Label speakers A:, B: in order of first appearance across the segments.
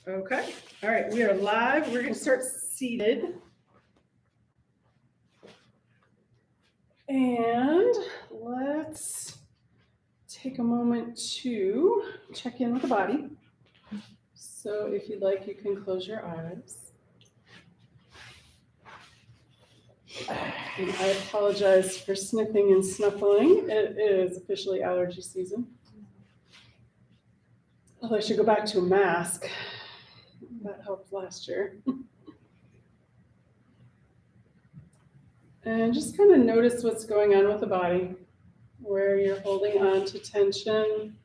A: Okay, all right, we are live. We're going to start seated. And let's take a moment to check in with the body. So if you'd like, you can close your eyes. And I apologize for sniffing and snuffling. It is officially allergy season. Although I should go back to a mask. That helped last year. And just kind of notice what's going on with the body, where you're holding on to tension.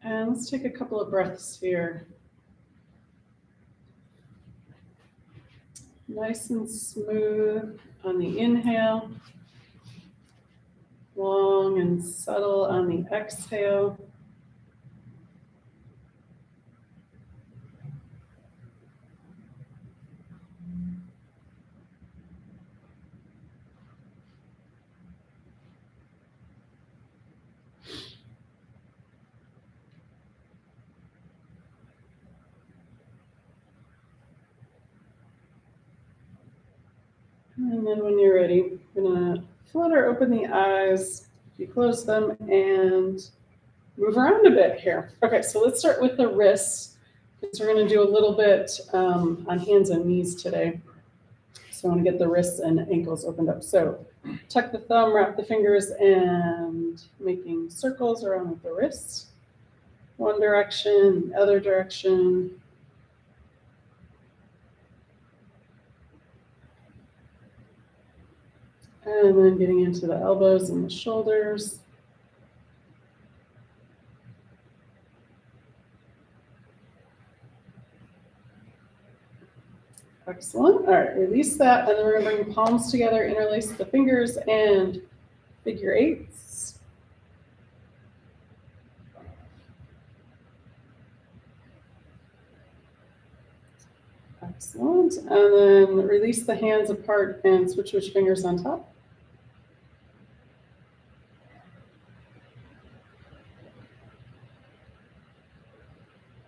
A: And let's take a couple of breaths here. Nice and smooth on the inhale. Long and subtle on the exhale. And then when you're ready, I'm gonna flutter open the eyes, if you close them, and move around a bit here. Okay, so let's start with the wrists, because we're gonna do a little bit on hands and knees today. So I wanna get the wrists and ankles opened up. So tuck the thumb, wrap the fingers, and making circles around with the wrists. One direction, other direction. And then getting into the elbows and the shoulders. Excellent. All right, release that. And then we're going to bring palms together, interlace the fingers, and figure eights. Excellent. And then release the hands apart and switch which fingers on top.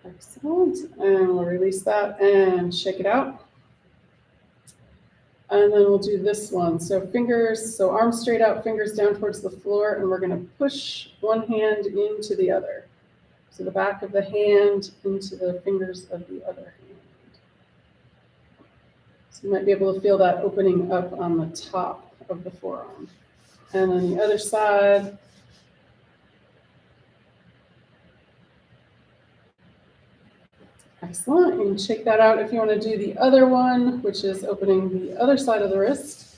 A: Excellent. And we'll release that and shake it out. And then we'll do this one. So fingers, so arms straight out, fingers down towards the floor, and we're going to push one hand into the other. So the back of the hand into the fingers of the other hand. So you might be able to feel that opening up on the top of the forearm. And then the other side. Excellent. You can shake that out. If you want to do the other one, which is opening the other side of the wrist,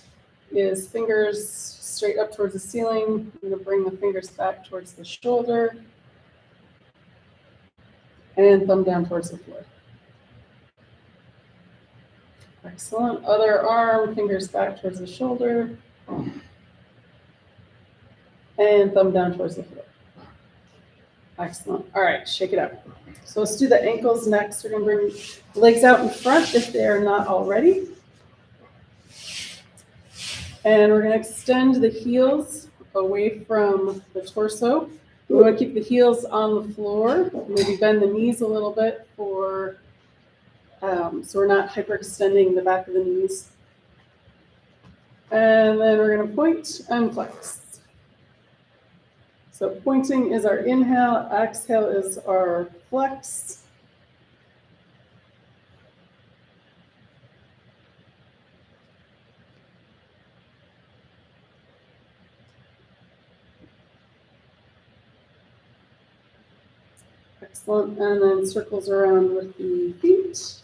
A: is fingers straight up towards the ceiling. I'm going to bring the fingers back towards the shoulder and thumb down towards the floor. Excellent. Other arm, fingers back towards the shoulder and thumb down towards the floor. Excellent. All right, shake it out. So let's do the ankles next. We're going to bring legs out in front if they're not already. And we're going to extend the heels away from the torso. We want to keep the heels on the floor. Maybe bend the knees a little bit for so we're not hyperextending the back of the knees. And then we're going to point and flex. So pointing is our inhale, exhale is our flex. Excellent, and then circles around with the feet.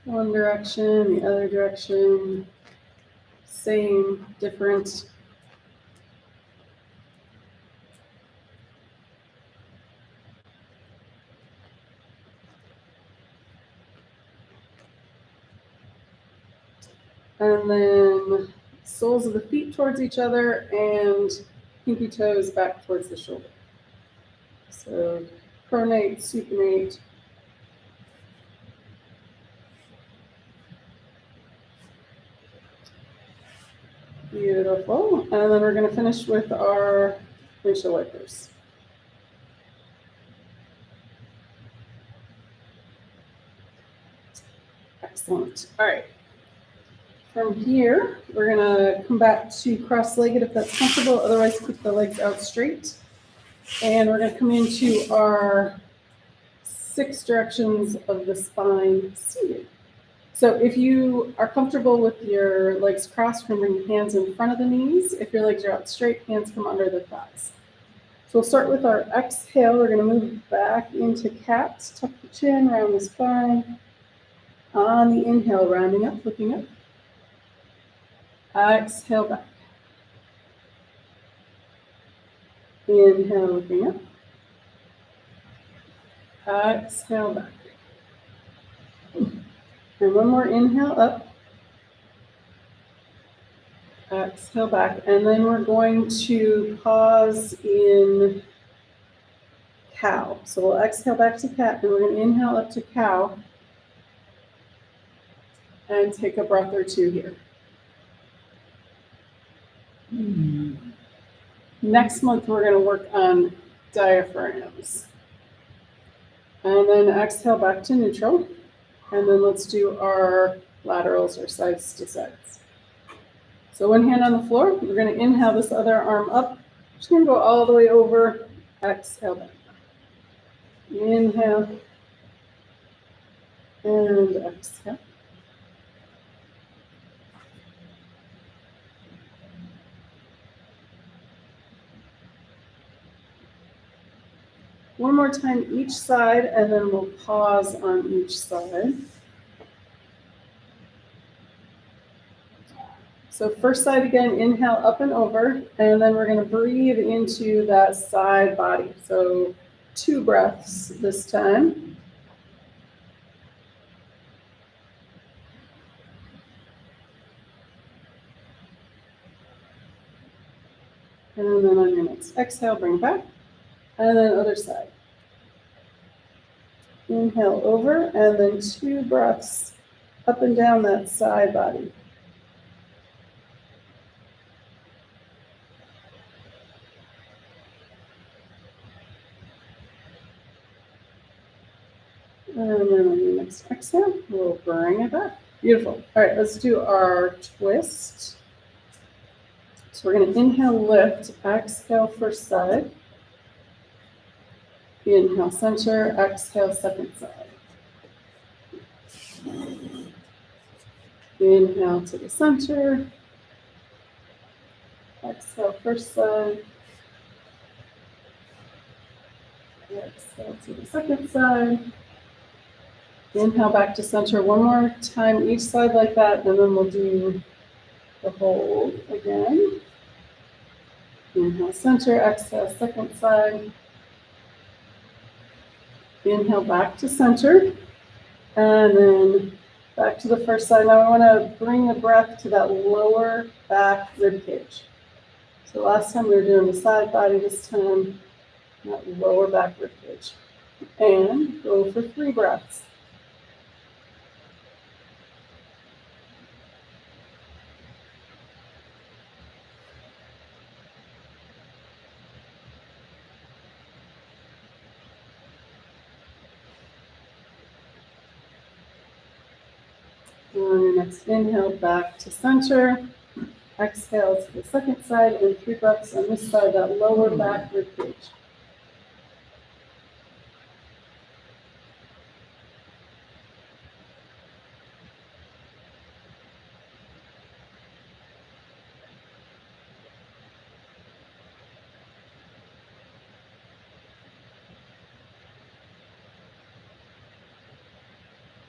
A: One direction, the other direction, same, different. And then soles of the feet towards each other and pinky toes back towards the shoulder. So pronate, supinate. Beautiful. And then we're going to finish with our windshield wipers. Excellent. All right. From here, we're going to come back to cross-legged if that's comfortable. Otherwise, keep the legs out straight. And we're going to come into our 6 directions of the spine seated. So if you are comfortable with your legs crossed, bring your hands in front of the knees. If your legs are out straight, hands come under the thighs. So we'll start with our exhale. We're going to move back into cat. Tuck the chin, round the spine. On the inhale, rounding up, looking up. Exhale back. Inhale, looking up. Exhale back. And one more inhale up. Exhale back. And then we're going to pause in cow. So we'll exhale back to cat, and we're going to inhale up to cow. And take a breath or two here. Next month, we're going to work on diaphragms. And then exhale back to neutral. And then let's do our laterals or sides to sides. So one hand on the floor. We're going to inhale this other arm up. Just going to go all the way over. Exhale back. Inhale. And exhale. One more time each side, and then we'll pause on each side. So first side again, inhale up and over, and then we're going to breathe into that side body. So 2 breaths this time. And then on your next exhale, bring it back. And then other side. Inhale over, and then 2 breaths up and down that side body. And then on your next exhale, we'll bring it back. Beautiful. All right, let's do our twist. So we're going to inhale, lift, exhale, first side. Inhale, center, exhale, second side. Inhale to the center. Exhale, first side. Exhale to the second side. Inhale back to center one more time each side like that, and then we'll do the hold again. Inhale, center, exhale, second side. Inhale back to center, and then back to the first side. Now I want to bring the breath to that lower back rib cage. So last time we were doing the side body, this time that lower back rib cage. And go for 3 breaths. On your next inhale, back to center. Exhale to the second side, and 3 breaths on this side, that lower back rib cage.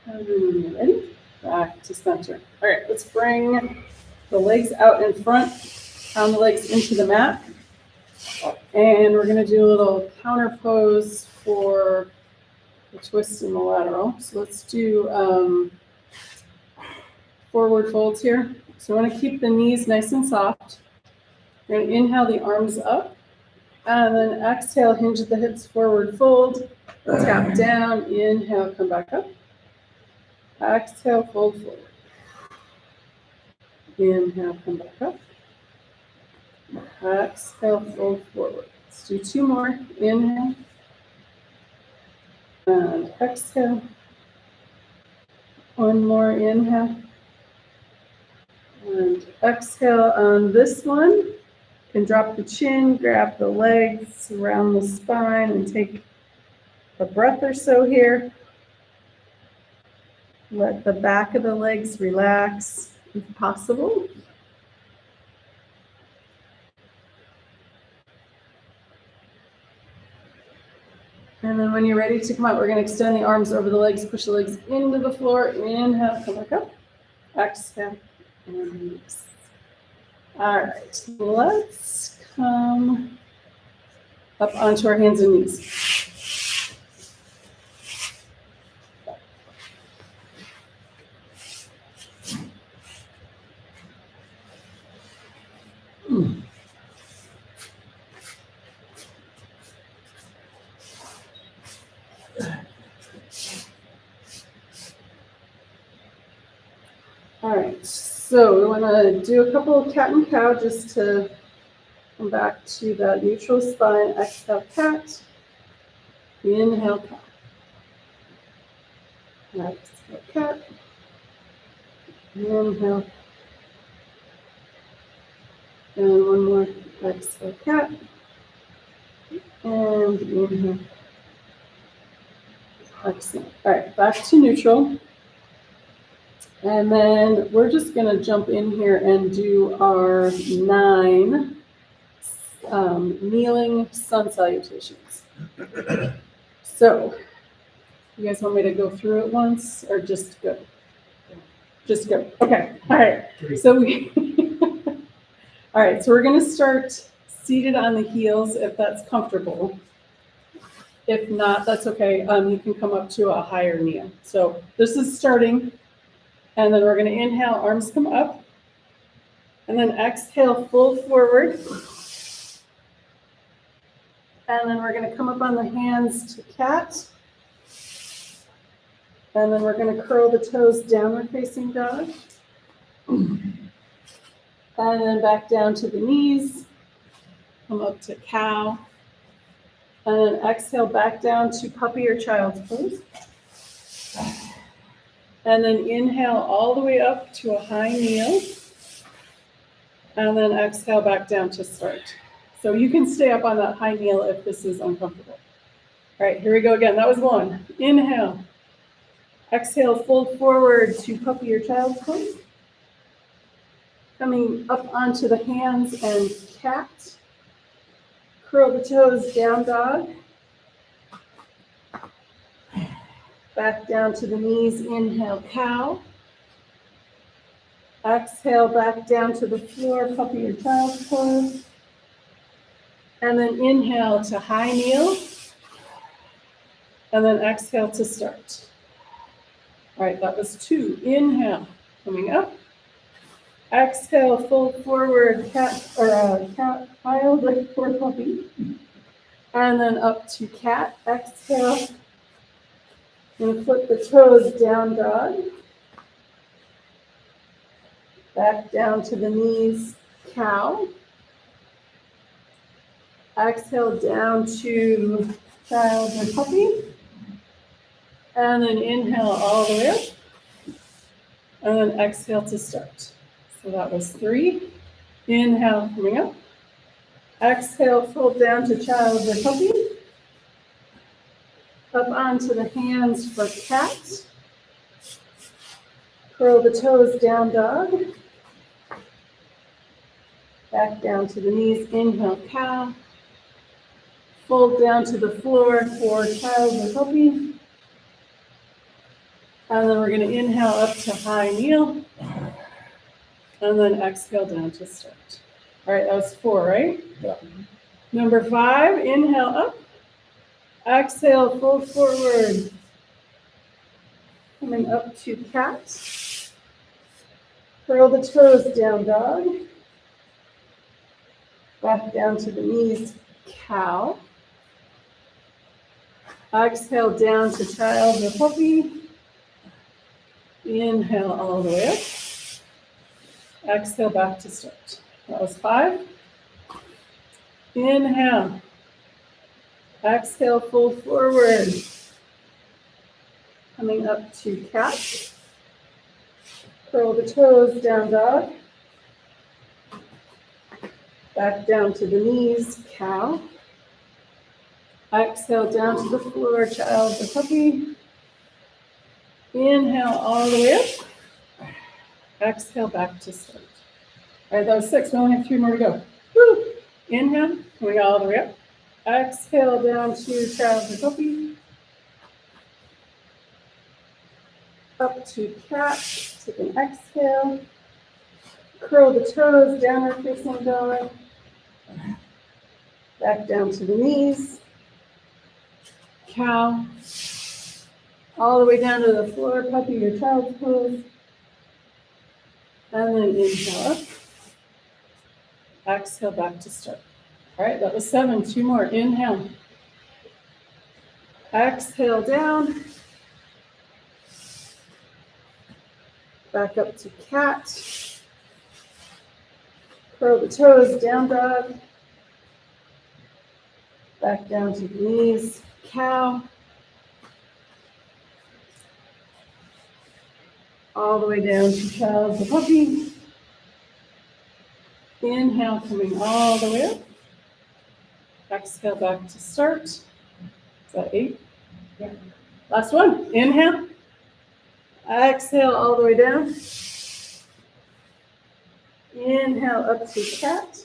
A: And when you're ready, back to center. All right, let's bring the legs out in front, pound the legs into the mat. And we're going to do a little counter pose for the twist and the lateral. So let's do forward folds here. So we want to keep the knees nice and soft. We're going to inhale the arms up, and then exhale, hinge the hips, forward fold, tap down, inhale, come back up. Exhale, fold forward. Inhale, come back up. Exhale, fold forward. Let's do 2 more. Inhale. And exhale. 1 more. Inhale. And exhale on this one. You can drop the chin, grab the legs around the spine, and take a breath or so here. Let the back of the legs relax if possible. And then when you're ready to come out, we're going to extend the arms over the legs, push the legs into the floor. Inhale, come back up. Exhale. And release. All right, let's come up onto our hands and knees. All right, so we want to do a couple of cat and cow just to come back to that neutral spine. Exhale, cat. Inhale, cow. Exhale, cat. Inhale. And 1 more. Exhale, cat. And inhale. Excellent. All right, back to neutral. And then we're just going to jump in here and do our 9 kneeling sun salutations. So, you guys want me to go through it once or just go? Just go. Okay. All right. So all right. So we're going to start seated on the heels if that's comfortable. If not, that's okay. You can come up to a higher kneel. So this is starting. And then we're going to inhale, arms come up. And then exhale, fold forward. And then we're going to come up on the hands to cat. And then we're going to curl the toes, downward facing dog. And then back down to the knees. Come up to cow. And then exhale back down to puppy or child's pose. And then inhale all the way up to a high kneel. And then exhale back down to start. So you can stay up on that high kneel if this is uncomfortable. All right, here we go again. That was 1. Inhale. Exhale, fold forward to puppy or child's pose. Coming up onto the hands and cat. Curl the toes, down dog. Back down to the knees, inhale, cow. Exhale, back down to the floor, puppy or child's pose. And then inhale to high kneel. And then exhale to start. All right, that was 2. Inhale, coming up. Exhale, fold forward, cat, child, or puppy. And then up to cat. Exhale. And flip the toes, down dog. Back down to the knees, cow. Exhale down to child or puppy. And then inhale all the way up. And then exhale to start. So that was 3. Inhale, coming up. Exhale, fold down to child or puppy. Up onto the hands for cat. Curl the toes, down dog. Back down to the knees, inhale, cow. Fold down to the floor for child or puppy. And then we're going to inhale up to high kneel. And then exhale down to start. All right, that was 4, right?
B: Yeah.
A: Number 5, inhale up. Exhale, fold forward. Coming up to cat. Curl the toes, down dog. Back down to the knees, cow. Exhale down to child or puppy. Inhale all the way up. Exhale back to start. That was 5. Inhale. Exhale, fold forward. Coming up to cat. Curl the toes, down dog. Back down to the knees, cow. Exhale down to the floor, child or puppy. Inhale all the way up. Exhale back to start. All right, that was 6. We only have 3 more to go. Woo! Inhale, coming all the way up. Exhale down to child or puppy. Up to cat. Take an exhale. Curl the toes, downward facing dog. Back down to the knees. Cow. All the way down to the floor, puppy or child's pose. And then inhale up. Exhale back to start. All right, that was 7. 2 more. Inhale. Exhale down. Back up to cat. Curl the toes, down dog. Back down to the knees, cow. All the way down to child, the puppy. Inhale, coming all the way up. Exhale back to start. Is that 8? Yeah. Last one. Inhale. Exhale all the way down. Inhale up to cat.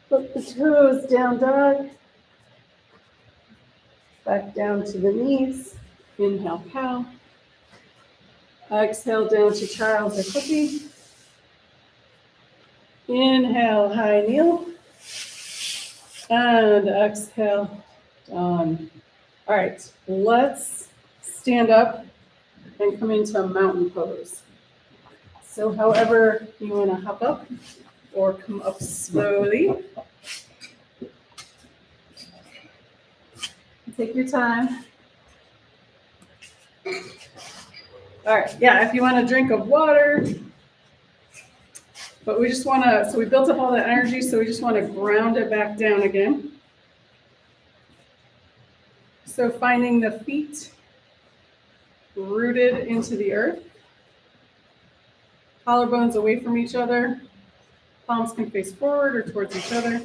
A: Flip the toes, down dog. Back down to the knees. Inhale, cow. Exhale down to child or puppy. Inhale, high kneel. And exhale, done. All right, let's stand up and come into a mountain pose. So however you want to hop up or come up slowly. Take your time. All right, yeah, if you want a drink of water, but we just want to, so we built up all that energy, so we just want to ground it back down again. So finding the feet rooted into the earth, collarbones away from each other, palms can face forward or towards each other.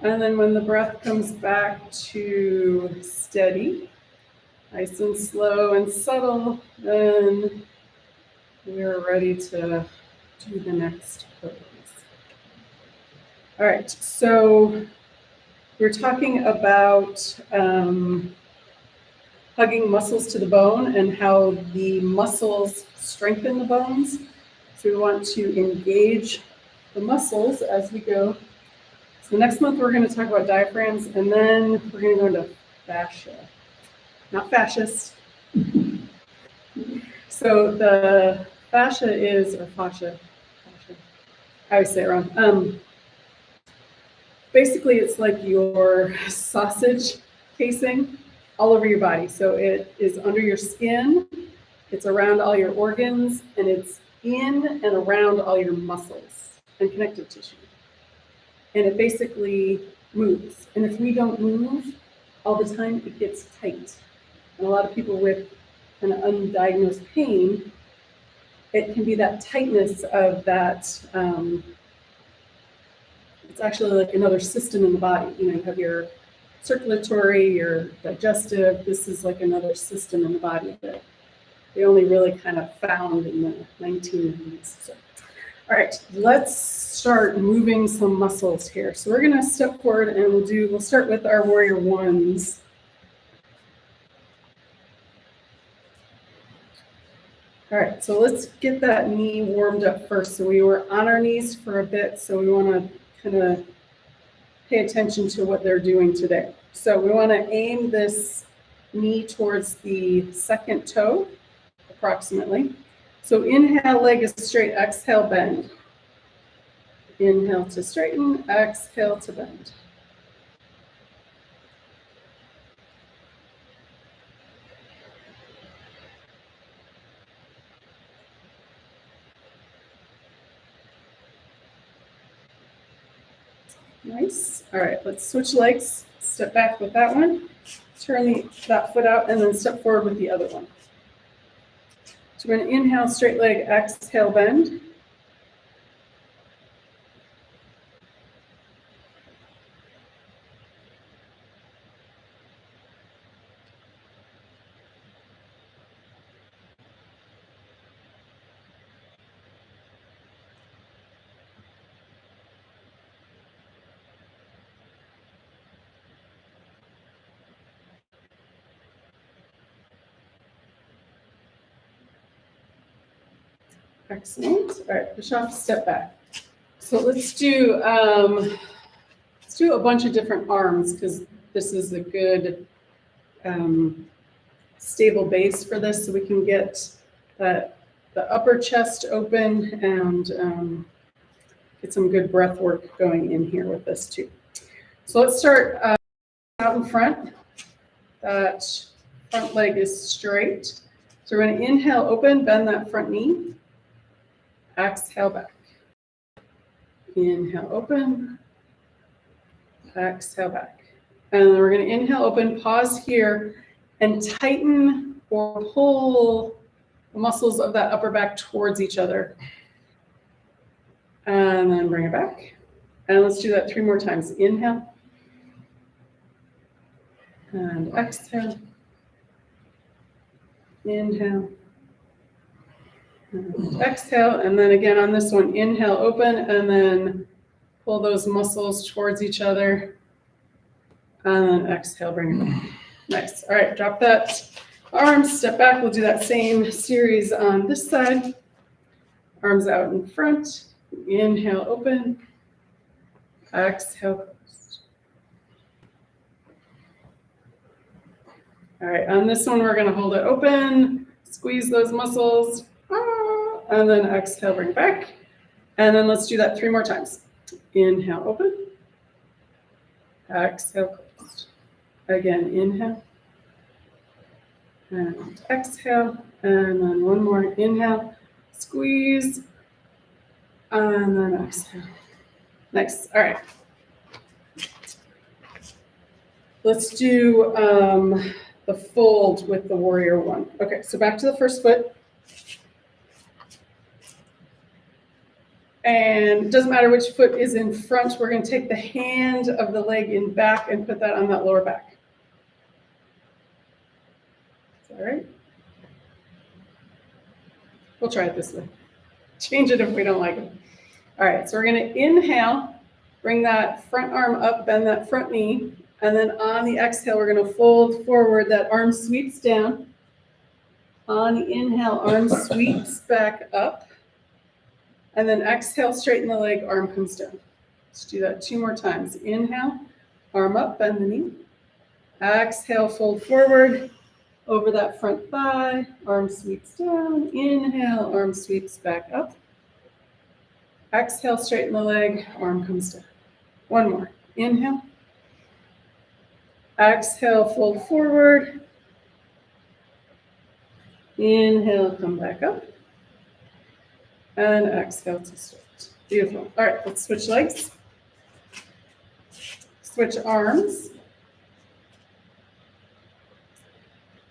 A: And then when the breath comes back to steady, nice and slow and subtle, then we're ready to do the next pose. All right, so we're talking about hugging muscles to the bone and how the muscles strengthen the bones. So we want to engage the muscles as we go. So next month we're going to talk about diaphragms, and then we're going to go into fascia, not fascist. So the fascia is, or fascia, I always say it wrong. Basically, it's like your sausage casing all over your body. So it is under your skin, it's around all your organs, and it's in and around all your muscles and connective tissue. And it basically moves. And if we don't move all the time, it gets tight. And a lot of people with an undiagnosed pain, it can be that tightness of that. It's actually like another system in the body. You know, you have your circulatory, your digestive. This is like another system in the body that they only really kind of found in the 1990s. So, all right, let's start moving some muscles here. So we're going to step forward and we'll start with our warrior ones. All right, so let's get that knee warmed up first. So we were on our knees for a bit, so we want to kind of pay attention to what they're doing today. So we want to aim this knee towards the second toe, approximately. So inhale, leg is straight, exhale, bend. Inhale to straighten, exhale to bend. Nice. All right, let's switch legs. Step back with that one. Turn that foot out and then step forward with the other one. So we're going to inhale, straight leg, exhale, bend. Excellent. All right, push off, step back. So let's do a bunch of different arms because this is a good stable base for this, so we can get the upper chest open and get some good breath work going in here with this too. So let's start out in front. That front leg is straight. So we're going to inhale, open, bend that front knee. Exhale back. Inhale, open. Exhale back. And then we're going to inhale, open, pause here, and tighten or pull the muscles of that upper back towards each other. And then bring it back. And let's do that 3 more times. Inhale. And exhale. Inhale. And exhale. And then again on this one, inhale, open, and then pull those muscles towards each other. And then exhale, bring it back. Nice. All right, drop that arm, step back. We'll do that same series on this side. Arms out in front. Inhale, open. Exhale, close. All right, on this one, we're going to hold it open, squeeze those muscles, and then exhale, bring it back. And then let's do that 3 more times. Inhale, open. Exhale, close. Again, inhale. And exhale. And then 1 more. Inhale, squeeze, and then exhale. Nice. All right. Let's do the fold with the warrior one. Okay, so back to the first foot. And it doesn't matter which foot is in front. We're going to take the hand of the leg in back and put that on that lower back. Is that right? We'll try it this way. Change it if we don't like it. All right, so we're going to inhale, bring that front arm up, bend that front knee, and then on the exhale, we're going to fold forward. That arm sweeps down. On the inhale, arm sweeps back up. And then exhale, straighten the leg, arm comes down. Let's do that 2 more times. Inhale, arm up, bend the knee. Exhale, fold forward over that front thigh. Arm sweeps down. Inhale, arm sweeps back up. Exhale, straighten the leg, arm comes down. 1 more. Inhale. Exhale, fold forward. Inhale, come back up. And exhale to start. Beautiful. All right, let's switch legs. Switch arms.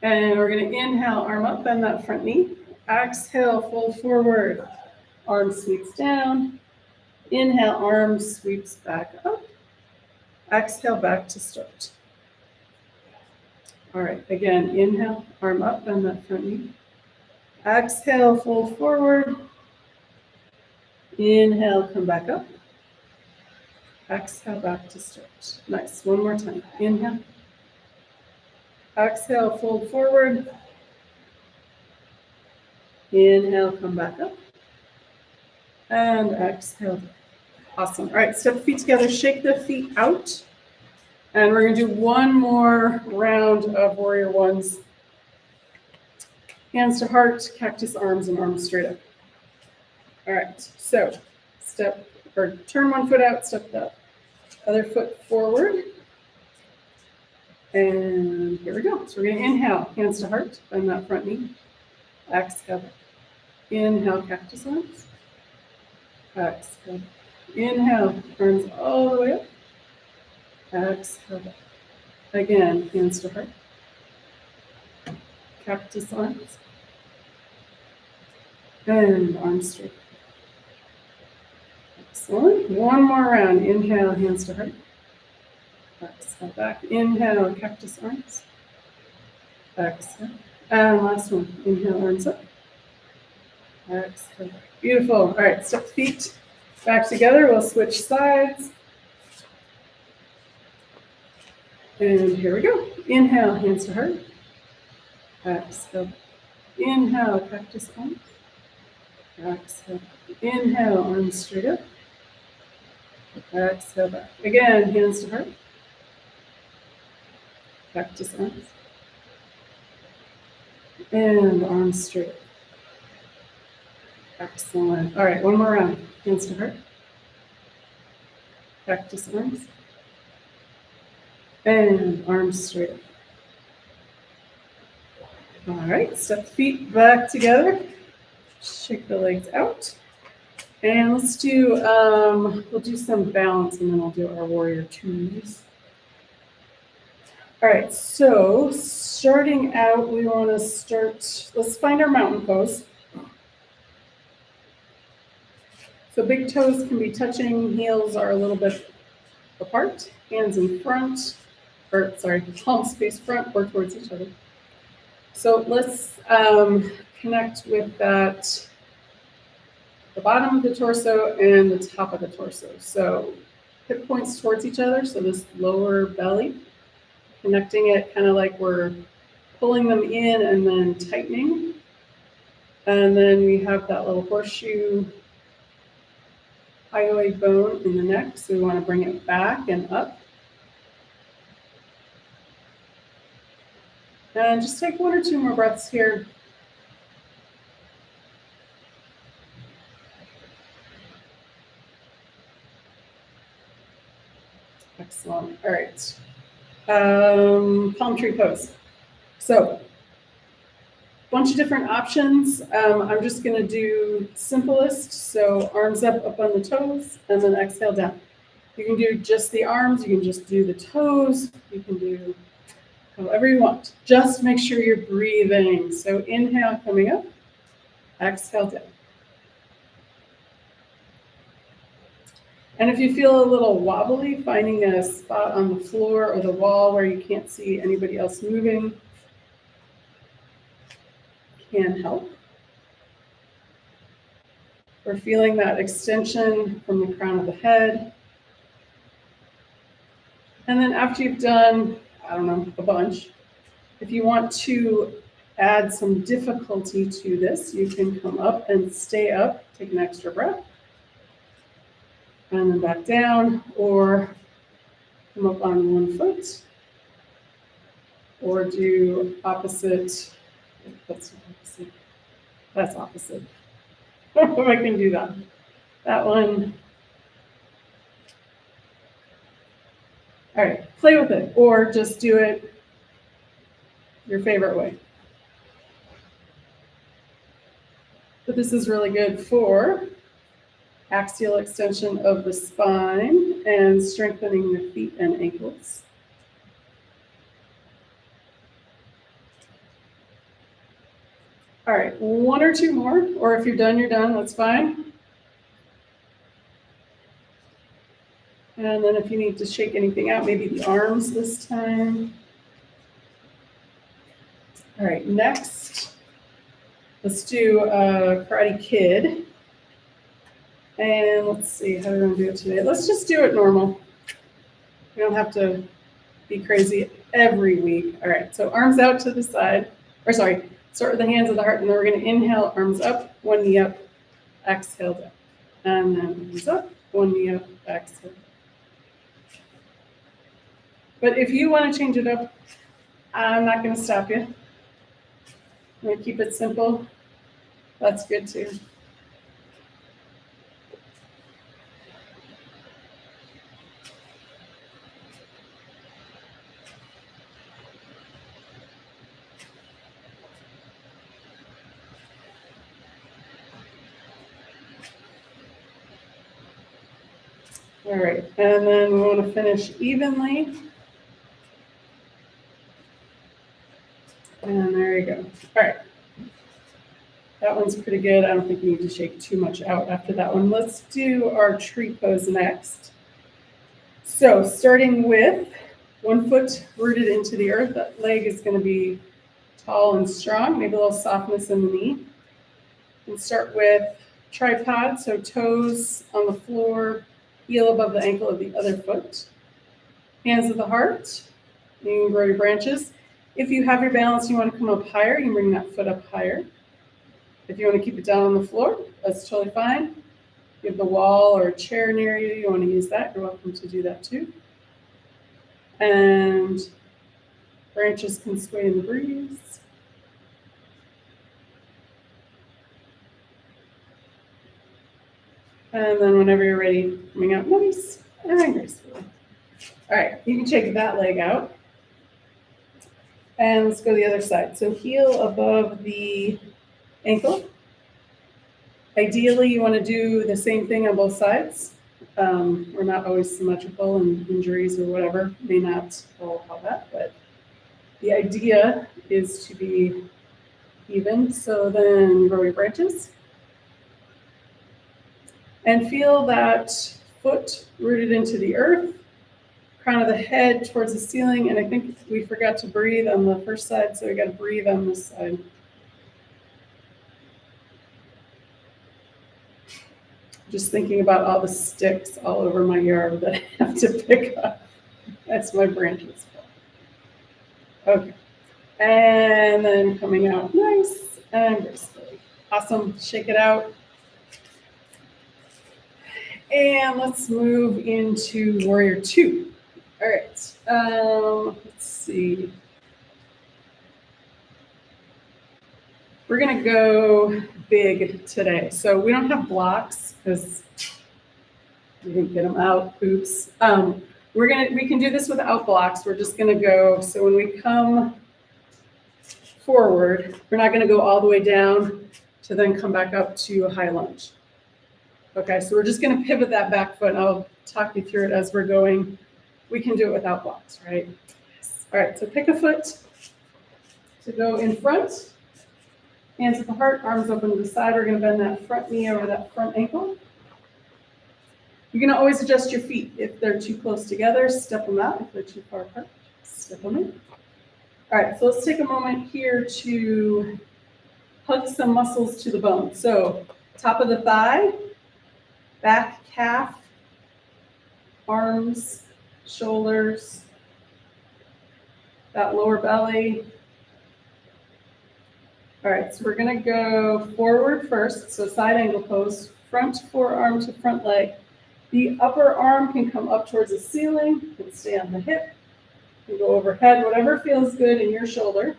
A: And we're going to inhale, arm up, bend that front knee. Exhale, fold forward. Arm sweeps down. Inhale, arm sweeps back up. Exhale, back to start. All right, again, inhale, arm up, bend that front knee. Exhale, fold forward. Inhale, come back up. Exhale, back to start. Nice. 1 more time. Inhale. Exhale, fold forward. Inhale, come back up. And exhale. Awesome. All right, step the feet together, shake the feet out. And we're going to do 1 more round of warrior ones. Hands to heart, cactus arms, and arms straight up. All right, so turn 1 foot out, step the other foot forward. And here we go. So we're going to inhale, hands to heart, bend that front knee. Exhale. Inhale, cactus arms. Exhale. Inhale, arms all the way up. Exhale back. Again, hands to heart. Cactus arms. And arms straight. Excellent. One more round. Inhale, hands to heart. Exhale back. Inhale, cactus arms. Exhale. And last one. Inhale, arms up. Exhale back. Beautiful. All right, step feet back together. We'll switch sides. And here we go. Inhale, hands to heart. Exhale. Inhale, cactus arms. Exhale. Inhale, arms straight up. Exhale back. Again, hands to heart. Cactus arms. And arms straight. Excellent. All right, one more round. Hands to heart. Cactus arms. And arms straight up. All right, step feet back together. Shake the legs out. And let's do, we'll do some balance and then we'll do our warrior twos. All right, so starting out, we want to start, let's find our mountain pose. So big toes can be touching, heels are a little bit apart, hands in front, or sorry, palms face front or towards each other. So let's connect with that, the bottom of the torso and the top of the torso. So hip points towards each other, so this lower belly, connecting it kind of like we're pulling them in and then tightening. And then we have that little horseshoe hyoid bone in the neck, so we want to bring it back and up. And just take one or two more breaths here. Excellent. All right. Palm tree pose. So, bunch of different options. I'm just going to do simplest. So arms up on the toes, and then exhale down. You can do just the arms. You can just do the toes. You can do however you want. Just make sure you're breathing. So inhale, coming up. Exhale down. And if you feel a little wobbly, finding a spot on the floor or the wall where you can't see anybody else moving can help. We're feeling that extension from the crown of the head. And then after you've done, I don't know, a bunch, if you want to add some difficulty to this, you can come up and stay up, take an extra breath, and then back down, or come up on one foot, or do opposite. That's opposite. That's opposite. I can do that. That one. All right, play with it, or just do it your favorite way. But this is really good for axial extension of the spine and strengthening the feet and ankles. All right, one or two more, or if you're done, that's fine. And then if you need to shake anything out, maybe the arms this time. All right, next, let's do Karate Kid. And let's see, how are we going to do it today? Let's just do it normal. We don't have to be crazy every week. All right, so arms out to the side. Or sorry, start with the hands at the heart, and then we're going to inhale, arms up, one knee up, exhale down. And then arms up, one knee up, exhale. But if you want to change it up, I'm not going to stop you. I'm going to keep it simple. That's good too. All right, and then we want to finish evenly. And there you go. All right. That one's pretty good. I don't think you need to shake too much out after that one. Let's do our tree pose next. So starting with one foot rooted into the earth, that leg is going to be tall and strong, maybe a little softness in the knee. And start with tripod, so toes on the floor, heel above the ankle of the other foot. Hands at the heart. You can grow your branches. If you have your balance, you want to come up higher, you can bring that foot up higher. If you want to keep it down on the floor, that's totally fine. If you have the wall or a chair near you, you want to use that, you're welcome to do that too. And branches can sway in the breeze. And then whenever you're ready, coming out nice and gracefully. All right, you can shake that leg out. And let's go to the other side. So heel above the ankle. Ideally, you want to do the same thing on both sides. We're not always symmetrical, and injuries or whatever may not allow that, but the idea is to be even. So then grow your branches. And feel that foot rooted into the earth, crown of the head towards the ceiling. And I think we forgot to breathe on the first side, so we got to breathe on this side. Just thinking about all the sticks all over my yard that I have to pick up as my branches fall. Okay. And then coming out nice and gracefully. Awesome. Shake it out. And let's move into Warrior 2. All right. Let's see. We're going to go big today. So we don't have blocks because we didn't get them out. Oops. We can do this without blocks. We're just going to go. So when we come forward, we're not going to go all the way down to then come back up to a high lunge. Okay, so we're just going to pivot that back foot. I'll talk you through it as we're going. We can do it without blocks, right? Yes. All right, so pick a foot to go in front. Hands at the heart, arms open to the side. We're going to bend that front knee over that front ankle. You're going to always adjust your feet. If they're too close together, step them out. If they're too far apart, step them in. All right, so let's take a moment here to hug some muscles to the bone. So top of the thigh, back calf, arms, shoulders, that lower belly. All right, so we're going to go forward first, so side angle pose, front forearm to front leg. The upper arm can come up towards the ceiling, can stay on the hip, can go overhead, whatever feels good in your shoulder.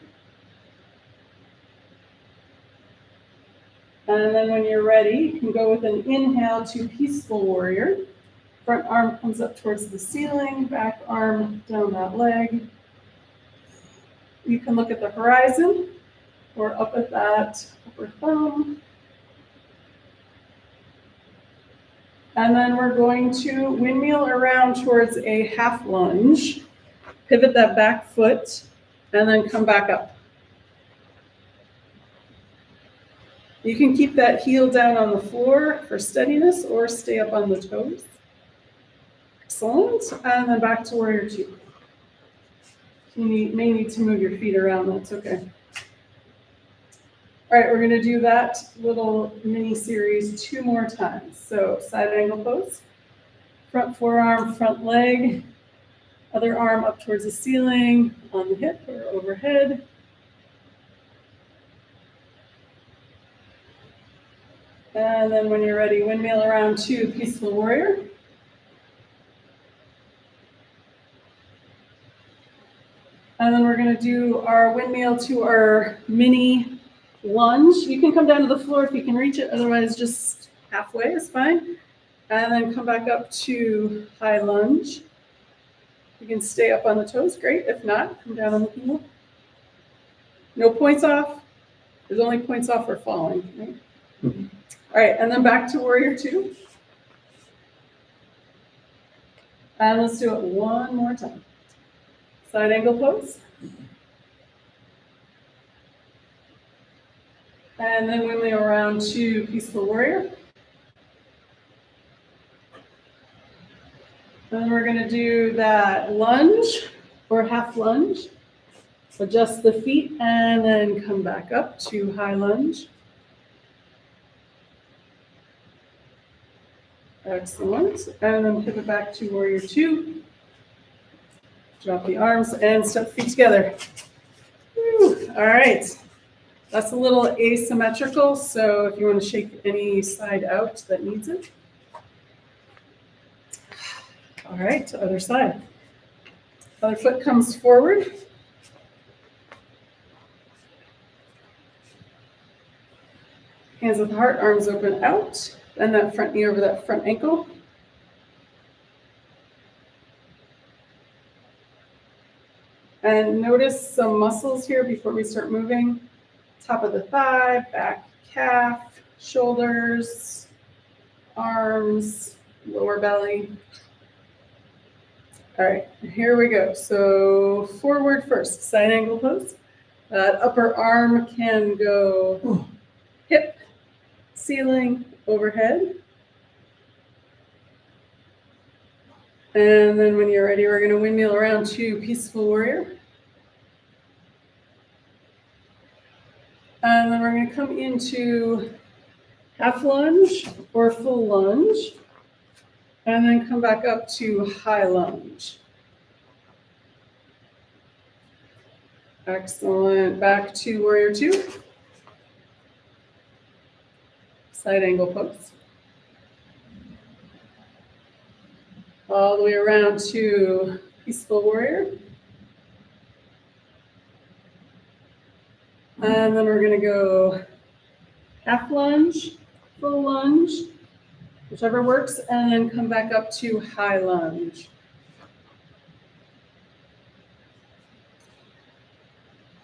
A: And then when you're ready, you can go with an inhale to Peaceful Warrior. Front arm comes up towards the ceiling, back arm down that leg. You can look at the horizon or up at that upper thumb. And then we're going to windmill around towards a half lunge. Pivot that back foot and then come back up. You can keep that heel down on the floor for steadiness or stay up on the toes. Excellent. And then back to Warrior 2. You may need to move your feet around, that's okay. All right, we're going to do that little mini series 2 more times. So side angle pose, front forearm, front leg, other arm up towards the ceiling, on the hip or overhead. And then when you're ready, windmill around to Peaceful Warrior. And then we're going to do our windmill to our mini lunge. You can come down to the floor if you can reach it, otherwise just halfway is fine. And then come back up to high lunge. You can stay up on the toes, great. If not, come down on the heel. No points off. There's only points off for falling, right? Mm-hmm. All right, and then back to Warrior 2. And let's do it one more time. Side angle pose. And then windmill around to peaceful warrior. Then we're going to do that lunge or half lunge. Adjust the feet and then come back up to high lunge. Excellent. And then pivot back to warrior two. Drop the arms and step feet together. Whew. All right. That's a little asymmetrical, so if you want to shake any side out that needs it. All right, other side. Other foot comes forward. Hands at the heart, arms open out. Bend that front knee over that front ankle. And notice some muscles here before we start moving. Top of the thigh, back calf, shoulders, arms, lower belly. All right, here we go. So forward first, side angle pose. That upper arm can go hip, ceiling, overhead. And then when you're ready, we're going to windmill around to peaceful warrior. And then we're going to come into half lunge or full lunge. And then come back up to high lunge. Excellent. Back to warrior two. Side angle pose. All the way around to peaceful warrior. And then we're going to go half lunge, full lunge, whichever works, and then come back up to high lunge.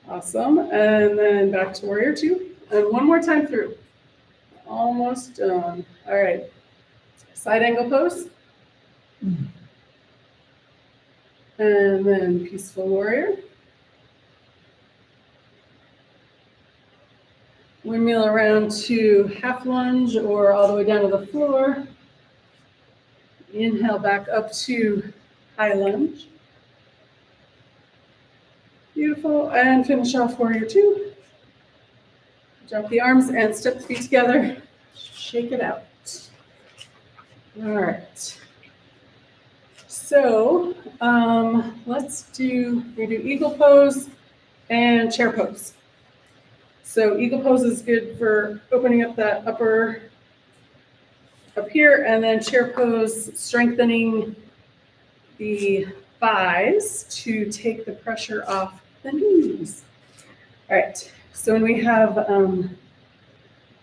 A: Awesome. And then back to warrior two. And one more time through. Almost done. All right. Side angle pose. And then peaceful warrior. Windmill around to half lunge or all the way down to the floor. Inhale back up to high lunge. Beautiful. And finish off warrior two. Drop the arms and step the feet together. Shake it out. All right. So we do eagle pose and chair pose. So eagle pose is good for opening up that upper up here, and then chair pose, strengthening the thighs to take the pressure off the knees. All right, so when we have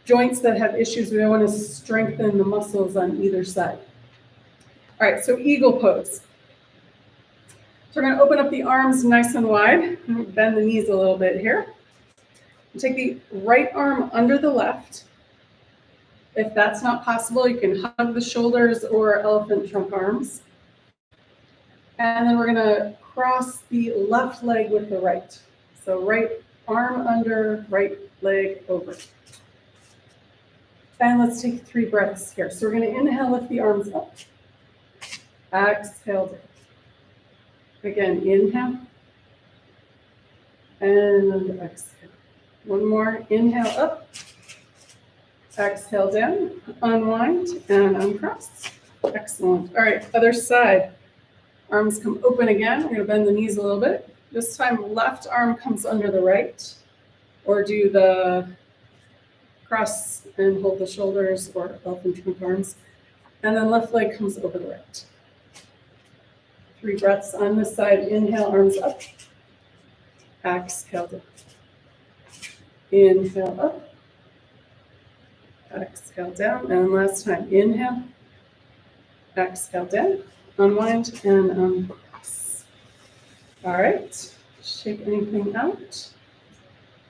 A: joints that have issues, we want to strengthen the muscles on either side. All right, so eagle pose. So we're going to open up the arms nice and wide, bend the knees a little bit here. Take the right arm under the left. If that's not possible, you can hug the shoulders or elephant trunk arms. And then we're going to cross the left leg with the right. So right arm under, right leg over. And let's take 3 breaths here. So we're going to inhale, lift the arms up. Exhale down. Again, inhale. And exhale. One more, inhale up, exhale down, unwind and uncross. Excellent. All right, other side. Arms come open again. We're going to bend the knees a little bit. This time, left arm comes under the right, or do the cross and hold the shoulders or elephant trunk arms. And then left leg comes over the right. 3 breaths on this side. Inhale, arms up. Exhale down. Inhale up, exhale down, and last time, inhale, exhale down, unwind, and uncross. All right, shake anything out.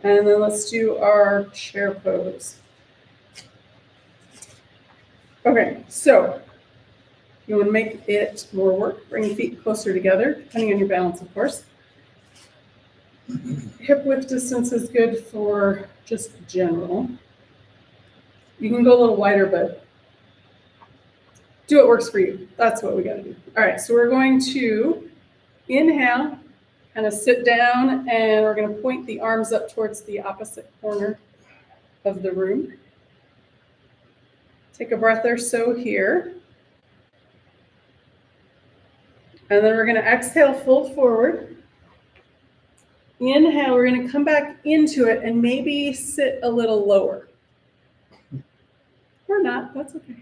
A: And then let's do our chair pose. Okay, so You want to make it more work. Bring your feet closer together, depending on your balance, of course. Hip width distance is good for just general. You can go a little wider, but do what works for you. That's what we got to do. All right, so we're going to inhale, kind of sit down, and we're going to point the arms up towards the opposite corner of the room. Take a breath or so here. And then we're going to exhale, fold forward. Inhale, we're going to come back into it and maybe sit a little lower. Or not, that's okay.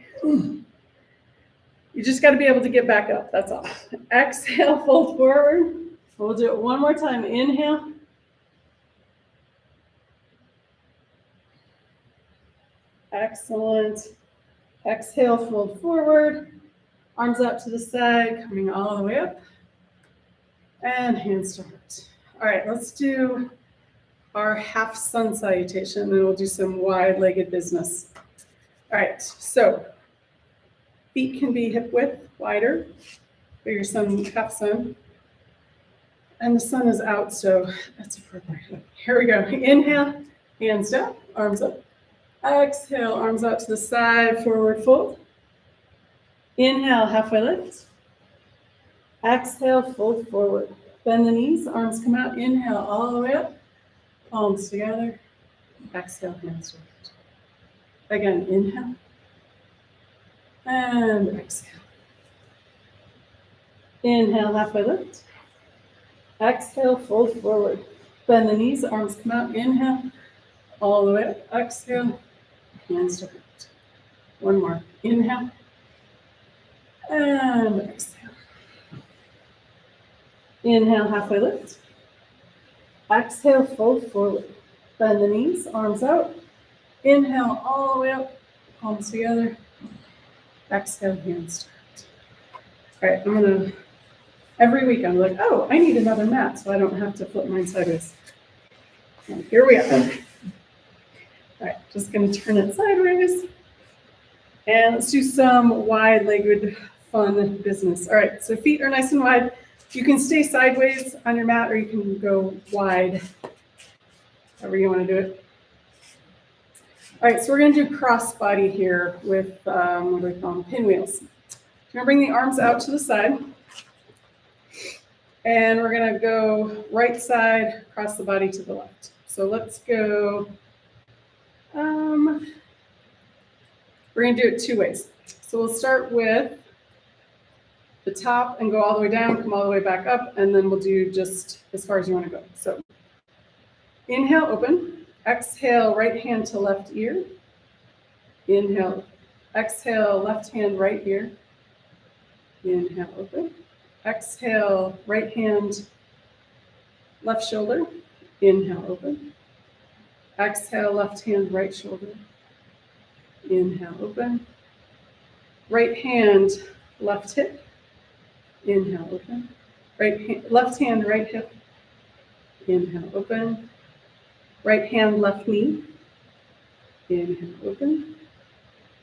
A: You just got to be able to get back up, that's all. Exhale, fold forward. We'll do it one more time. Inhale. Excellent. Exhale, fold forward. Arms out to the side, coming all the way up. And hands to heart. All right, let's do our half sun salutation, and then we'll do some wide-legged business. All right, so feet can be hip width wider for your half sun. And the sun is out, so that's appropriate. Here we go. Inhale, hands down, arms up. Exhale, arms out to the side, forward fold. Inhale, halfway lift. Exhale, fold forward. Bend the knees, arms come out. Inhale, all the way up. Palms together. Exhale, hands to heart. Again, inhale. And exhale. Inhale, halfway lift. Exhale, fold forward. Bend the knees, arms come out. Inhale, all the way up. Exhale, hands to heart. One more. Inhale. And exhale. Inhale, halfway lift. Exhale, fold forward. Bend the knees, arms out. Inhale, all the way up. Palms together. Exhale, hands to heart. All right, I'm going to, every week I'm like, oh, I need another mat so I don't have to flip mine sideways. And here we are. All right, just going to turn it sideways. And let's do some wide-legged fun business. All right, so feet are nice and wide. You can stay sideways on your mat or you can go wide, however you want to do it. All right, so we're going to do crossbody here with, what do we call them, pinwheels. We're going to bring the arms out to the side. And we're going to go right side, across the body to the left. So let's go, we're going to do it two ways. So we'll start with the top and go all the way down, come all the way back up, and then we'll do just as far as you want to go. So inhale, open. Exhale, right hand to left ear. Inhale. Exhale, left hand, right ear. Inhale, open. Exhale, right hand, left shoulder. Inhale, open. Exhale, left hand, right shoulder. Inhale, open. Right hand, left hip. Inhale, open. Left hand, right hip. Inhale, open. Right hand, left knee. Inhale, open.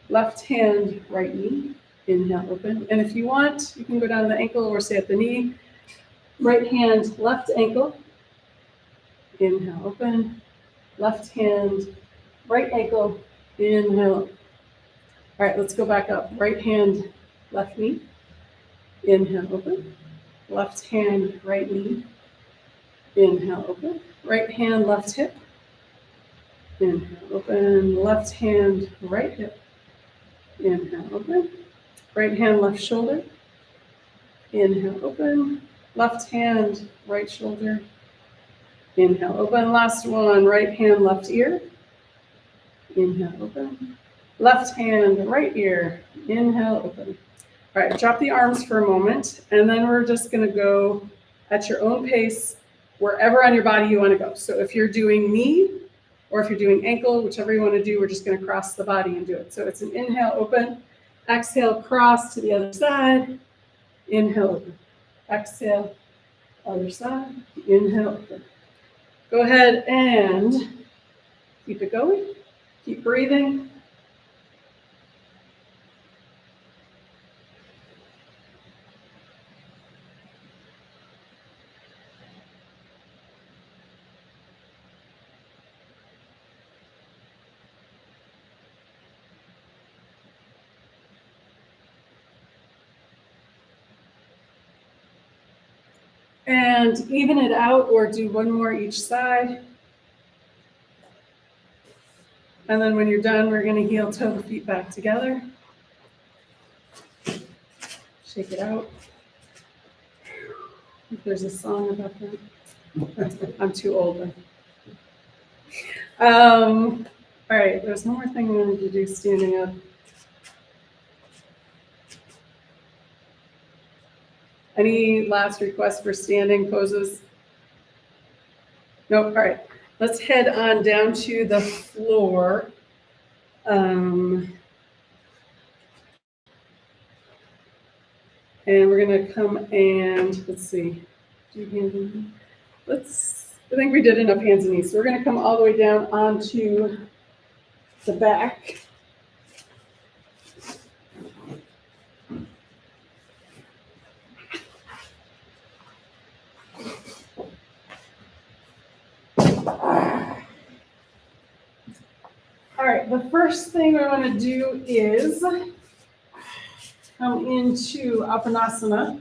A: Left hand, right knee. Inhale, open. And if you want, you can go down to the ankle or stay at the knee. Right hand, left ankle. Inhale, open. Left hand, right ankle. Inhale. All right, let's go back up. Right hand, left knee. Inhale, open. Left hand, right knee. Inhale, open. Right hand, left hip. Inhale, open. Left hand, right hip. Inhale, open. Right hand, left shoulder. Inhale, open. Left hand, right shoulder. Inhale, open. Last one, right hand, left ear. Inhale, open. Left hand, right ear. Inhale, open. All right, drop the arms for a moment, and then we're just going to go at your own pace, wherever on your body you want to go. So if you're doing knee, or if you're doing ankle, whichever you want to do, we're just going to cross the body and do it. So it's an inhale, open. Exhale, cross to the other side. Inhale, open. Exhale, other side. Inhale, open. Go ahead and keep it going. Keep breathing. And even it out or do one more each side. And then when you're done, we're going to heel toe the feet back together. Shake it out. If there's a song about that. I'm too old. All right, there's one more thing we wanted to do standing up. Any last requests for standing poses? Nope. All right. Let's head on down to the floor. And we're going to come and, let's see. Do hands and knees? I think we did enough hands and knees. So we're going to come all the way down onto the back. All right, the first thing we want to do is come into Apanasana.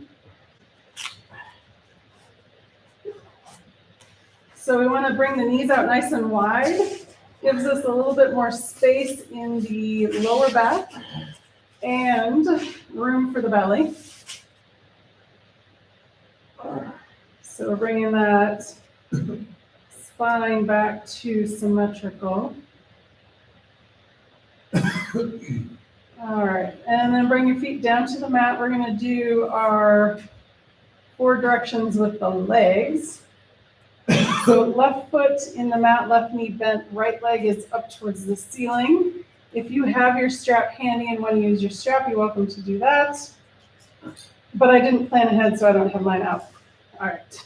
A: So we want to bring the knees out nice and wide. Gives us a little bit more space in the lower back and room for the belly. So we're bringing that spine back to symmetrical. All right, and then bring your feet down to the mat. We're going to do our 4 directions with the legs. So left foot in the mat, left knee bent, right leg is up towards the ceiling. If you have your strap handy and want to use your strap, you're welcome to do that. But I didn't plan ahead, so I don't have mine out. All right.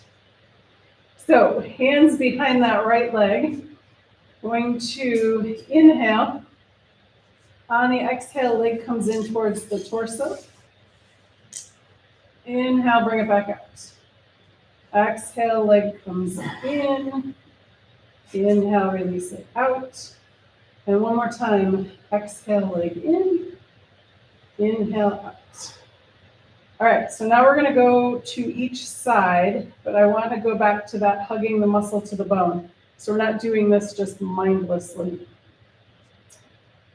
A: So hands behind that right leg. Going to inhale. On the exhale, leg comes in towards the torso. Inhale, bring it back out. Exhale, leg comes in. Inhale, release it out. And one more time. Exhale, leg in. Inhale, out. All right, so now we're going to go to each side, but I want to go back to that hugging the muscle to the bone. So we're not doing this just mindlessly.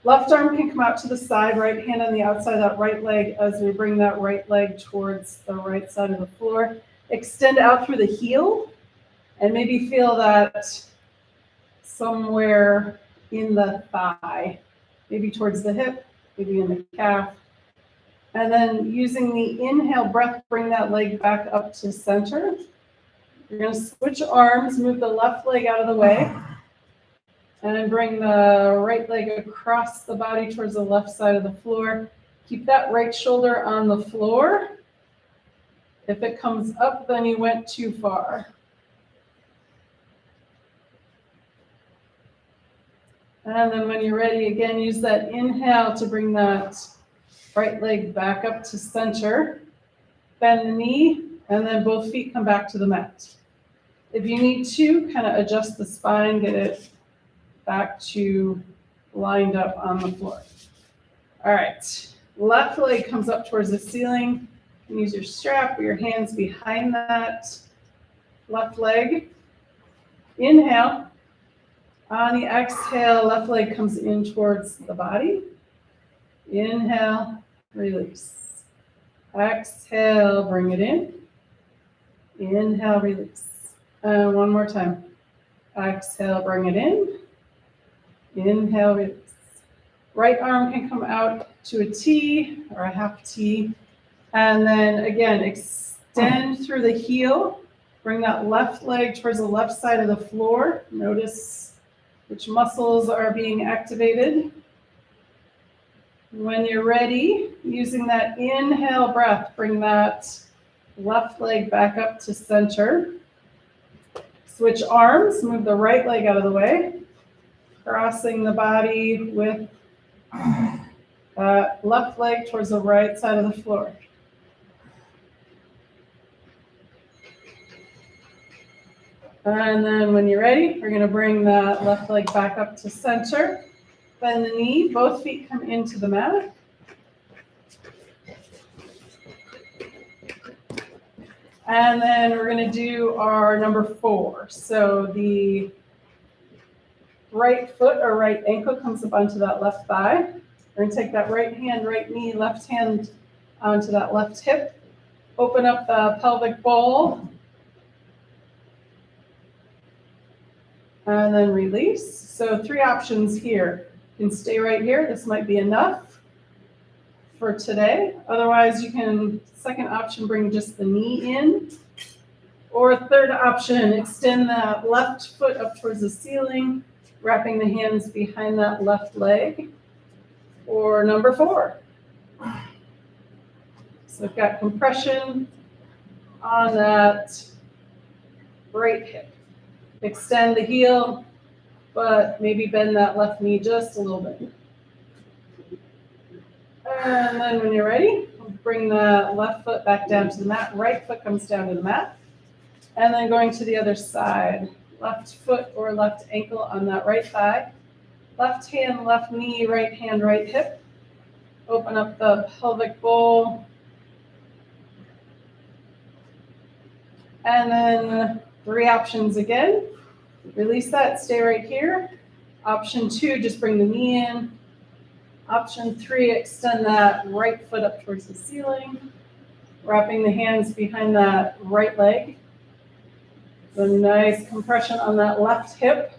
A: Left arm can come out to the side, right hand on the outside of that right leg as we bring that right leg towards the right side of the floor. Extend out through the heel and maybe feel that somewhere in the thigh, maybe towards the hip, maybe in the calf. And then using the inhale breath, bring that leg back up to center. You're going to switch arms, move the left leg out of the way. And then bring the right leg across the body towards the left side of the floor. Keep that right shoulder on the floor. If it comes up, then you went too far. And then when you're ready, again, use that inhale to bring that right leg back up to center. Bend the knee, and then both feet come back to the mat. If you need to, kind of adjust the spine, get it back to lined up on the floor. All right, left leg comes up towards the ceiling. You can use your strap or your hands behind that left leg. Inhale. On the exhale, left leg comes in towards the body. Inhale, release. Exhale, bring it in. Inhale, release. And one more time. Exhale, bring it in. Inhale, release. Right arm can come out to a T or a half T. And then again, extend through the heel. Bring that left leg towards the left side of the floor. Notice which muscles are being activated. When you're ready, using that inhale breath, bring that left leg back up to center. Switch arms, move the right leg out of the way. Crossing the body with left leg towards the right side of the floor. And then when you're ready, we're going to bring that left leg back up to center. Bend the knee, both feet come into the mat. And then we're going to do our number 4. So the right foot or right ankle comes up onto that left thigh. We're going to take that right hand, right knee, left hand onto that left hip. Open up the pelvic bowl. And then release. So 3 options here. You can stay right here. This might be enough for today. Otherwise, you can, second option, bring just the knee in. Or third option, extend that left foot up towards the ceiling, wrapping the hands behind that left leg. Or number 4. So I've got compression on that right hip. Extend the heel, but maybe bend that left knee just a little bit. And then when you're ready, bring the left foot back down to the mat. Right foot comes down to the mat. And then going to the other side. Left foot or left ankle on that right thigh. Left hand, left knee, right hand, right hip. Open up the pelvic bowl. And then 3 options again. Release that, stay right here. Option 2, just bring the knee in. Option 3, extend that right foot up towards the ceiling, wrapping the hands behind that right leg. So nice compression on that left hip.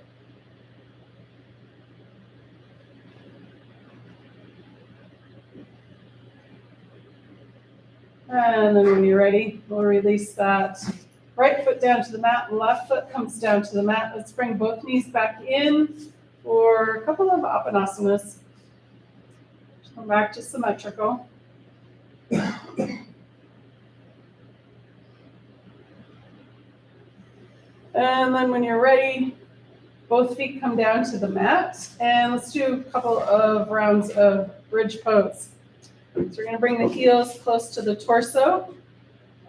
A: And then when you're ready, we'll release that right foot down to the mat, left foot comes down to the mat. Let's bring both knees back in for a couple of Apanasanas. Come back to symmetrical. And then when you're ready, both feet come down to the mat. And let's do a couple of rounds of bridge pose. So we're going to bring the heels close to the torso.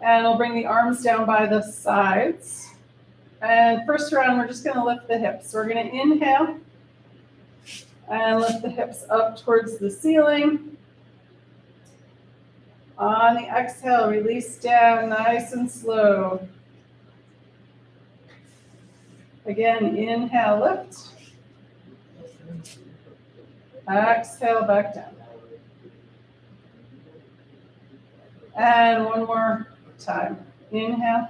A: And we'll bring the arms down by the sides. And first round, we're just going to lift the hips. So we're going to inhale and lift the hips up towards the ceiling. On the exhale, release down nice and slow. Again, inhale, lift. Exhale, back down. And one more time. Inhale.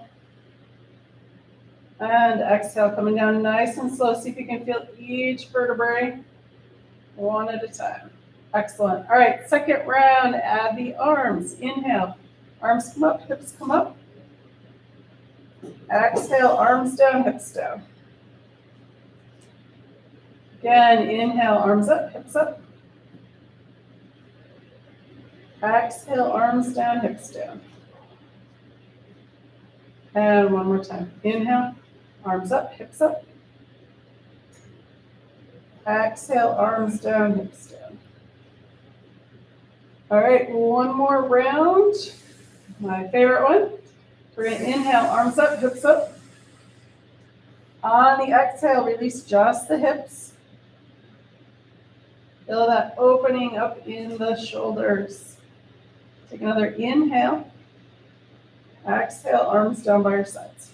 A: And exhale, coming down nice and slow. See if you can feel each vertebrae one at a time. Excellent. All right, second round, add the arms. Inhale, arms come up, hips come up. Exhale, arms down, hips down. Again, inhale, arms up, hips up. Exhale, arms down, hips down. And one more time. Inhale, arms up, hips up. Exhale, arms down, hips down. All right, one more round. My favorite one. We're going to inhale, arms up, hips up. On the exhale, release just the hips. Feel that opening up in the shoulders. Take another inhale. Exhale, arms down by your sides.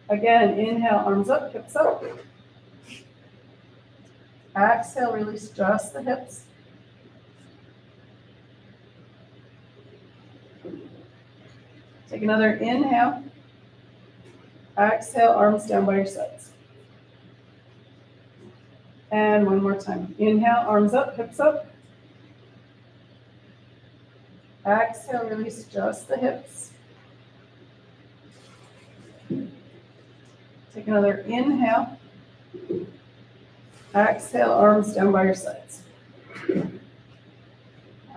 A: Again, inhale, arms up, hips up. Exhale, release just the hips. Take another inhale. Exhale, arms down by your sides. And one more time. Inhale, arms up, hips up. Exhale, release just the hips. Take another inhale. Exhale, arms down by your sides.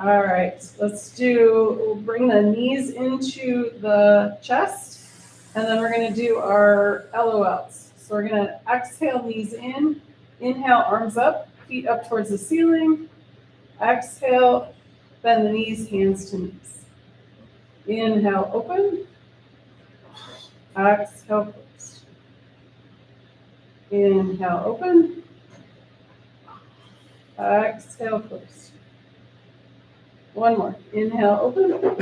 A: All right, we'll bring the knees into the chest, and then we're going to do our LOLs. So we're going to exhale, knees in, inhale, arms up, feet up towards the ceiling. Exhale, bend the knees, hands to knees. Inhale, open. Exhale, close. Inhale, open. Exhale, close. One more. Inhale, open.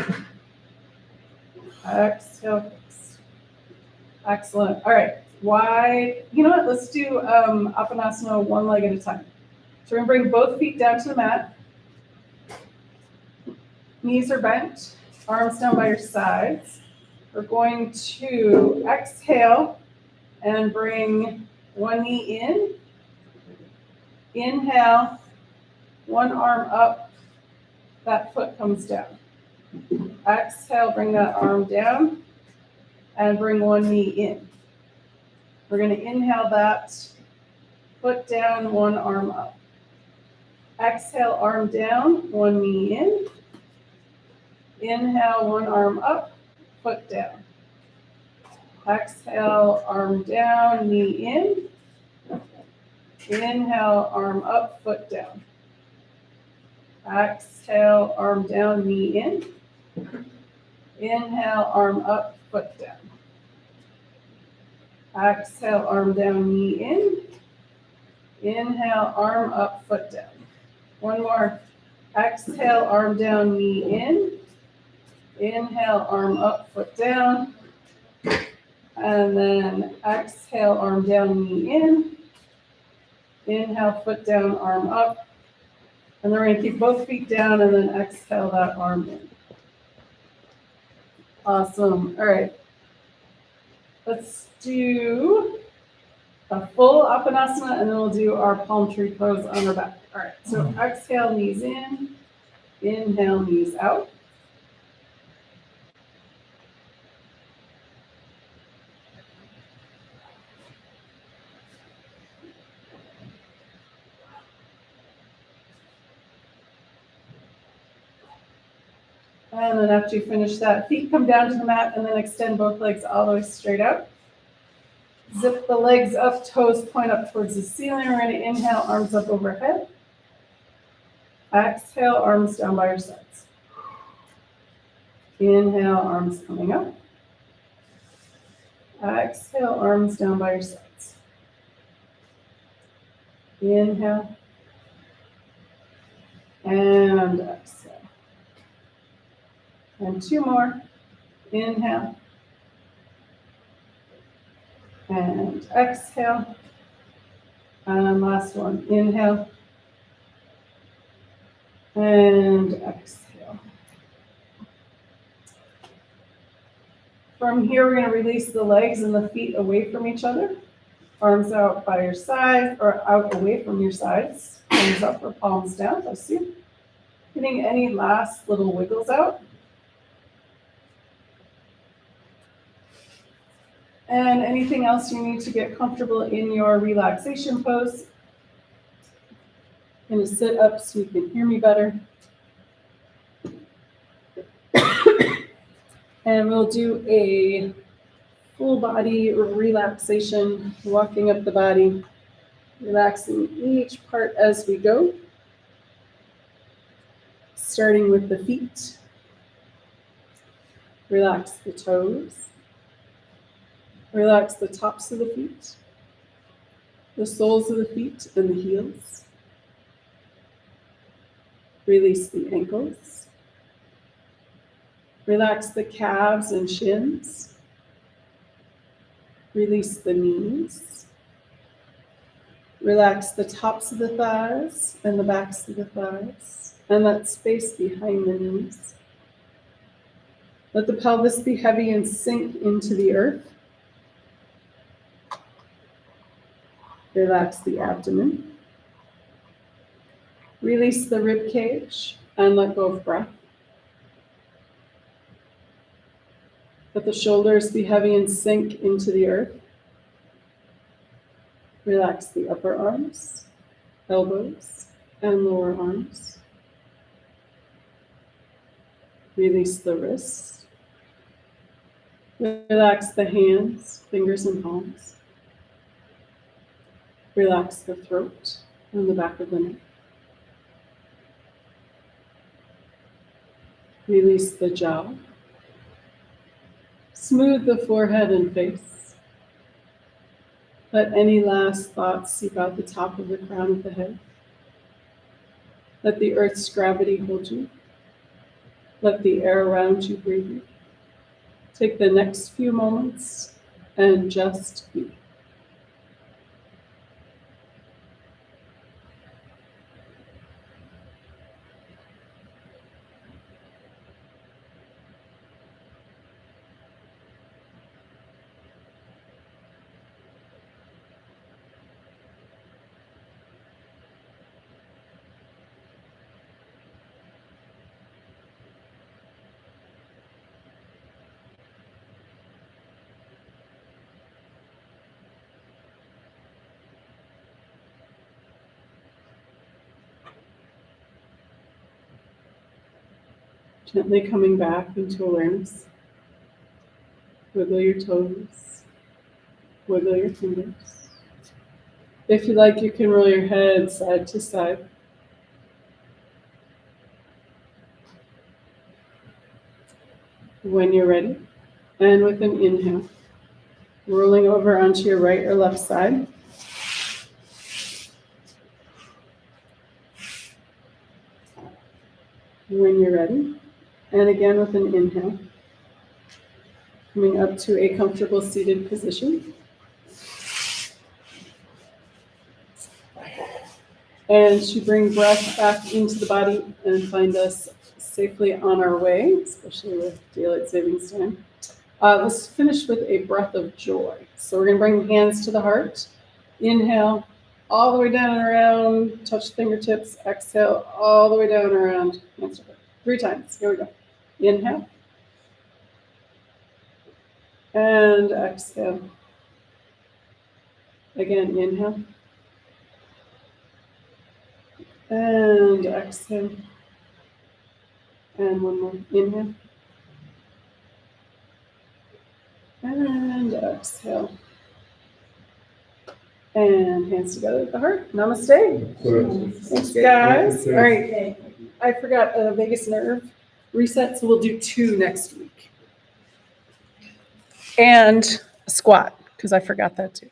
A: Exhale. Excellent. All right. Wide. You know what? Let's do Apanasana one leg at a time. So we're going to bring both feet down to the mat. Knees are bent. Arms down by your sides. We're going to exhale and bring one knee in. Inhale. One arm up. That foot comes down. Exhale, bring that arm down and bring one knee in. We're going to inhale that, foot down, one arm up. Exhale, arm down, one knee in. Inhale, one arm up, foot down. Exhale, arm down, knee in. Inhale, arm up, foot down. Exhale, arm down, knee in. Inhale, arm up, foot down. Exhale, arm down, knee in. Inhale, arm up, foot down. One more. Exhale, arm down, knee in. Inhale, arm up, foot down. And then exhale, arm down, knee in. Inhale, foot down, arm up. And then we're going to keep both feet down and then exhale that arm in. Awesome. All right. Let's do a full Apanasana and then we'll do our palm tree pose on our back. All right. So exhale, knees in. Inhale, knees out. And then after you finish that, feet come down to the mat and then extend both legs all the way straight out. Zip the legs up, toes point up towards the ceiling. We're going to inhale, arms up overhead. Exhale, arms down by your sides. Inhale, arms coming up. Exhale, arms down by your sides. Inhale. And exhale. And two more. Inhale. And exhale. And last one. Inhale. And exhale. From here, we're going to release the legs and the feet away from each other. Arms out by your side or out away from your sides. Hands up or palms down. Bless you. Getting any last little wiggles out. And anything else you need to get comfortable in your relaxation pose. I'm going to sit up so you can hear me better. And we'll do a full body relaxation, walking up the body, relaxing each part as we go. Starting with the feet. Relax the toes. Relax the tops of the feet, the soles of the feet and the heels. Release the ankles. Relax the calves and shins. Release the knees. Relax the tops of the thighs and the backs of the thighs and that space behind the knees. Let the pelvis be heavy and sink into the earth. Relax the abdomen. Release the rib cage and let go of breath. Let the shoulders be heavy and sink into the earth. Relax the upper arms, elbows, and lower arms. Release the wrists. Relax the hands, fingers, and palms. Relax the throat and the back of the neck. Release the jaw. Smooth the forehead and face. Let any last thoughts seep out the top of the crown of the head. Let the earth's gravity hold you. Let the air around you breathe you. Take the next few moments and just be. Gently coming back into awareness. Wiggle your toes. Wiggle your fingers. If you like, you can roll your head side to side. When you're ready, and with an inhale, rolling over onto your right or left side. When you're ready, and again with an inhale, coming up to a comfortable seated position. And to bring breath back into the body and find us safely on our way, especially with daylight savings time. Let's finish with a breath of joy. So we're going to bring the hands to the heart. Inhale, all the way down and around, touch the fingertips. Exhale, all the way down and around. Hands to the heart. 3 times. Here we go. Inhale. And exhale. Again, inhale. And exhale. And one more. Inhale. And exhale. And hands together at the heart. Namaste. Thanks, guys. All right. I forgot a vagus nerve reset, so we'll do 2 next week. And a squat, because I forgot that too.